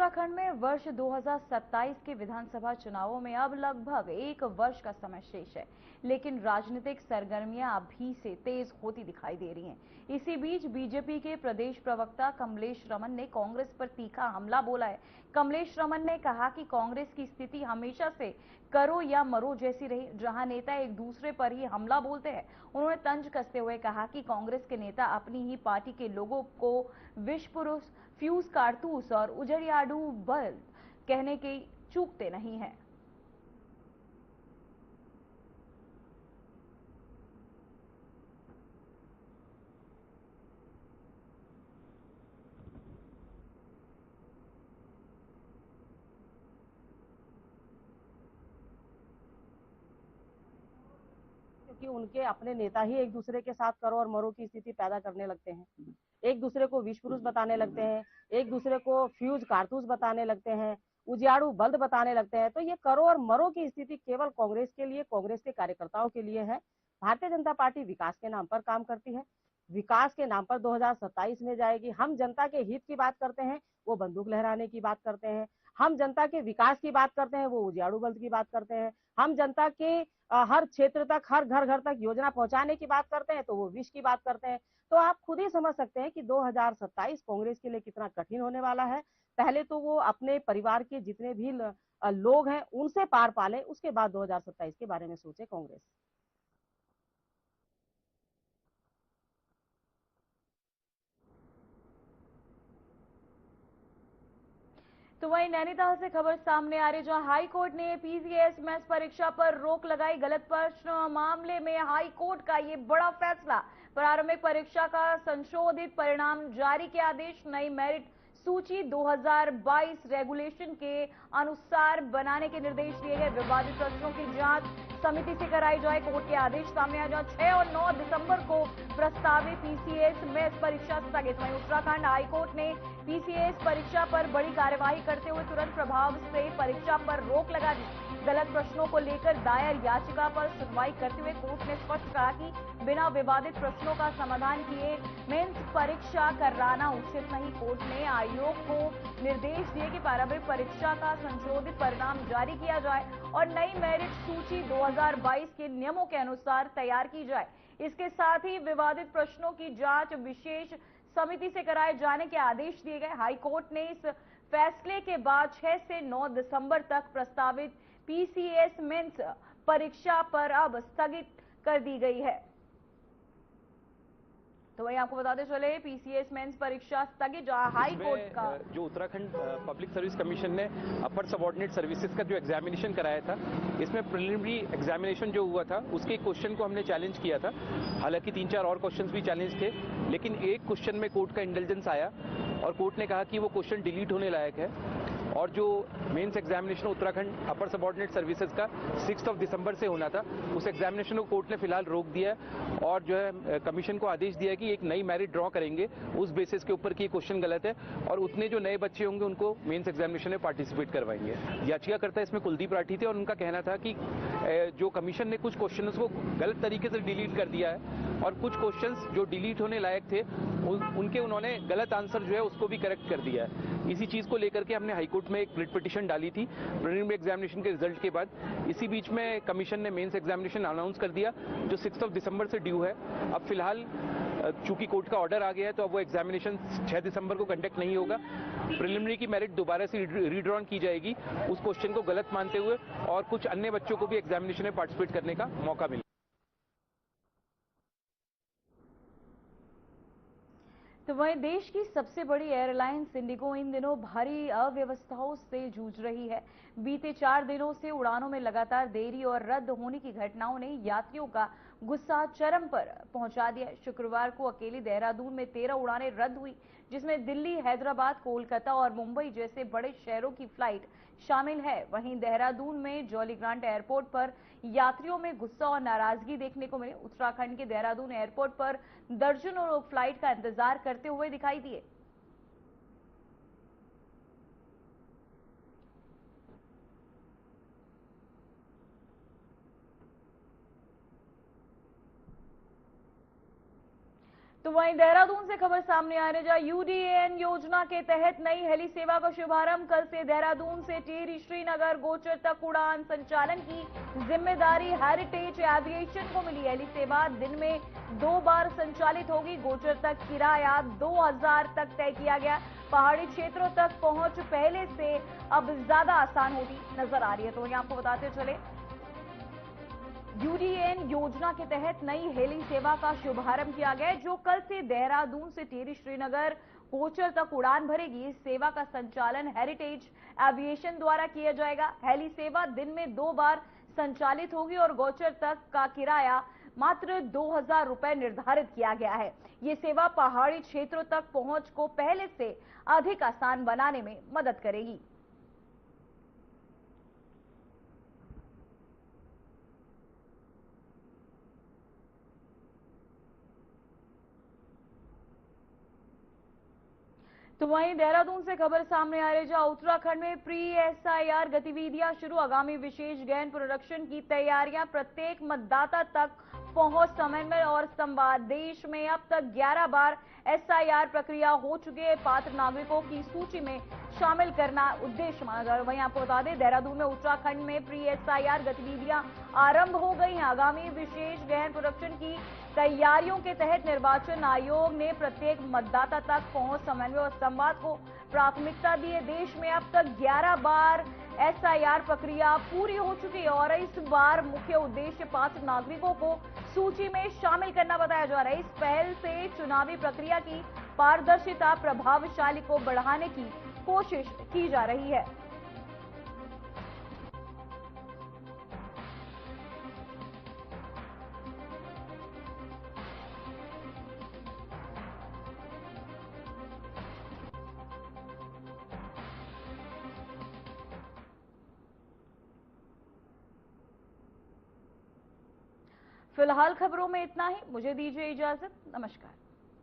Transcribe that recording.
उत्तराखंड में वर्ष 2027 के विधानसभा चुनावों में अब लगभग 1 वर्ष का समय शेष है, लेकिन राजनीतिक सरगर्मियां अभी से तेज होती दिखाई दे रही हैं। इसी बीच बीजेपी के प्रदेश प्रवक्ता कमलेश रमन ने कांग्रेस पर तीखा हमला बोला है। कमलेश रमन ने कहा कि कांग्रेस की स्थिति हमेशा से करो या मरो जैसी रही, जहां नेता एक दूसरे पर ही हमला बोलते हैं। उन्होंने तंज कसते हुए कहा कि कांग्रेस के नेता अपनी ही पार्टी के लोगों को विष पुरुष, फ्यूज कारतूस और उजड़ियाडू बल्द कहने की चूकते नहीं हैं। क्योंकि उनके अपने नेता ही एक दूसरे के साथ करो और मरो की स्थिति पैदा करने लगते हैं, एक दूसरे को विष पुरुष बताने लगते हैं, एक दूसरे को फ्यूज कारतूस बताने लगते हैं, उजियाड़ू बल्द बताने लगते हैं। तो ये करो और मरो की स्थिति केवल कांग्रेस के लिए, कांग्रेस के कार्यकर्ताओं के लिए है। भारतीय जनता पार्टी विकास के नाम पर काम करती है, विकास के नाम पर 2027 में जाएगी। हम जनता के हित की बात करते हैं, वो बंदूक लहराने की बात करते हैं। हम जनता के विकास की बात करते हैं, वो उजियाड़ू बल्द की बात करते हैं। हम जनता के हर क्षेत्र तक, हर घर घर तक योजना पहुंचाने की बात करते हैं, तो वो विष की बात करते हैं। तो आप खुद ही समझ सकते हैं कि 2027 कांग्रेस के लिए कितना कठिन होने वाला है। पहले तो वो अपने परिवार के जितने भी लोग हैं उनसे पार पाले, उसके बाद 2027 के बारे में सोचे कांग्रेस। तो वहीं नैनीताल से खबर सामने आ रही, जहां हाई कोर्ट ने पीसीएस मेंस परीक्षा पर रोक लगाई। गलत प्रश्न मामले में हाई कोर्ट का ये बड़ा फैसला। प्रारंभिक परीक्षा का संशोधित परिणाम जारी के आदेश, नई मेरिट सूची 2022 रेगुलेशन के अनुसार बनाने के निर्देश दिए गए। विवादित प्रश्नों की जांच समिति से कराई जाए, कोर्ट के आदेश सामने आ जाए। 6 और 9 दिसंबर को प्रस्तावित पीसीएस मेंस परीक्षा स्थगित। वहीं उत्तराखंड हाईकोर्ट ने पीसीएस परीक्षा पर बड़ी कार्यवाही करते हुए तुरंत प्रभाव से परीक्षा पर रोक लगा दी। गलत प्रश्नों को लेकर दायर याचिका पर सुनवाई करते हुए कोर्ट ने स्पष्ट कहा कि बिना विवादित प्रश्नों का समाधान किए मेंस परीक्षा कराना उचित नहीं। कोर्ट ने आयोग को निर्देश दिए कि प्रारंभिक परीक्षा का संशोधित परिणाम जारी किया जाए और नई मेरिट सूची 2022 के नियमों के अनुसार तैयार की जाए। इसके साथ ही विवादित प्रश्नों की जांच विशेष समिति से कराए जाने के आदेश दिए गए। हाईकोर्ट ने इस फैसले के बाद 6 से 9 दिसंबर तक प्रस्तावित पीसीएस मेंस परीक्षा पर अब स्थगित कर दी गई है। तो वही आपको बताते चले, पीसीएस मेंस परीक्षा स्थगित, जहां हाई कोर्ट का जो उत्तराखंड पब्लिक सर्विस कमीशन ने अपर सबऑर्डिनेट सर्विसेज का जो एग्जामिनेशन कराया था, इसमें प्रिलिमिनरी एग्जामिनेशन जो हुआ था उसके क्वेश्चन को हमने चैलेंज किया था। हालांकि 3-4 और क्वेश्चंस भी चैलेंज थे, लेकिन एक क्वेश्चन में कोर्ट का इंटेलिजेंस आया और कोर्ट ने कहा कि वो क्वेश्चन डिलीट होने लायक है। और जो मेंस एग्जामिनेशन उत्तराखंड अपर सबऑर्डिनेट सर्विसेज का 6 दिसंबर से होना था, उस एग्जामिनेशन को कोर्ट ने फिलहाल रोक दिया है और जो है कमीशन को आदेश दिया है कि एक नई मेरिट ड्रॉ करेंगे उस बेसिस के ऊपर कि क्वेश्चन गलत है और उतने जो नए बच्चे होंगे उनको मेंस एग्जामिनेशन में पार्टिसिपेट करवाएंगे। याचिकाकर्ता इसमें कुलदीप राठी थे और उनका कहना था कि जो कमीशन ने कुछ क्वेश्चन को गलत तरीके से डिलीट कर दिया है और कुछ क्वेश्चंस जो डिलीट होने लायक थे उनके उन्होंने गलत आंसर जो है उसको भी करेक्ट कर दिया है। इसी चीज को लेकर के हमने हाईकोर्ट में एक रिट पिटीशन डाली थी प्रीलिमिनरी एग्जामिनेशन के रिजल्ट के बाद। इसी बीच में कमीशन ने मेंस एग्जामिनेशन अनाउंस कर दिया जो 6 दिसंबर से ड्यू है। अब फिलहाल चूंकि कोर्ट का ऑर्डर आ गया है तो अब वो एग्जामिनेशन 6 दिसंबर को कंडक्ट नहीं होगा। प्रीलिमिनरी की मेरिट दोबारा से रीड्रॉन की जाएगी उस क्वेश्चन को गलत मानते हुए और कुछ अन्य बच्चों को भी एग्जामिनेशन में पार्टिसिपेट करने का मौका मिलेगा। तो वहीं देश की सबसे बड़ी एयरलाइंस इंडिगो इन दिनों भारी अव्यवस्थाओं से जूझ रही है। बीते 4 दिनों से उड़ानों में लगातार देरी और रद्द होने की घटनाओं ने यात्रियों का गुस्सा चरम पर पहुंचा दिया। शुक्रवार को अकेली देहरादून में 13 उड़ानें रद्द हुई, जिसमें दिल्ली, हैदराबाद, कोलकाता और मुंबई जैसे बड़े शहरों की फ्लाइट शामिल है। वहीं देहरादून में जॉली ग्रांट एयरपोर्ट पर यात्रियों में गुस्सा और नाराजगी देखने को मिली। उत्तराखंड के देहरादून एयरपोर्ट पर दर्जनों लोग फ्लाइट का इंतजार करते हुए दिखाई दिए। तो वहीं देहरादून से खबर सामने आ रही है, जहां यूडीएन योजना के तहत नई हेली सेवा का शुभारंभ। कल से देहरादून से टिहरी श्रीनगर गोचर तक उड़ान संचालन की जिम्मेदारी हेरिटेज एविएशन को मिली। हेली सेवा दिन में 2 बार संचालित होगी। गोचर तक किराया 2000 तक तय किया गया। पहाड़ी क्षेत्रों तक पहुंच पहले से अब ज्यादा आसान होती नजर आ रही है। तो वहीं आपको बताते चले, यूडीएन योजना के तहत नई हेली सेवा का शुभारंभ किया गया है, जो कल से देहरादून से टिहरी श्रीनगर गोचर तक उड़ान भरेगी। इस सेवा का संचालन हेरिटेज एविएशन द्वारा किया जाएगा। हेली सेवा दिन में 2 बार संचालित होगी और गोचर तक का किराया मात्र 2000 रुपए निर्धारित किया गया है। ये सेवा पहाड़ी क्षेत्रों तक पहुंच को पहले से अधिक आसान बनाने में मदद करेगी। तो वहीं देहरादून से खबर सामने आ रही है, जहां उत्तराखंड में प्री एसआईआर गतिविधियां शुरू। आगामी विशेष गहन पुनरीक्षण की तैयारियां। प्रत्येक मतदाता तक पहुंच, समन्वय और संवाद। देश में अब तक 11 बार एसआईआर प्रक्रिया हो चुकी है। पात्र नागरिकों की सूची में शामिल करना उद्देश्य माना जा रहा है। वहीं आपको बता दें, देहरादून में उत्तराखंड में प्री एसआईआर गतिविधियां आरंभ हो गई हैं। आगामी विशेष गहन पुनरीक्षण की तैयारियों के तहत निर्वाचन आयोग ने प्रत्येक मतदाता तक पहुंच, समन्वय और संवाद को प्राथमिकता दी है। देश में अब तक 11 बार एसआईआर प्रक्रिया पूरी हो चुकी है और इस बार मुख्य उद्देश्य पात्र नागरिकों को सूची में शामिल करना बताया जा रहा है। इस पहल से चुनावी प्रक्रिया की पारदर्शिता, प्रभावशाली को बढ़ाने की कोशिश की जा रही है। फिलहाल खबरों में इतना ही। मुझे दीजिए इजाजत। नमस्कार।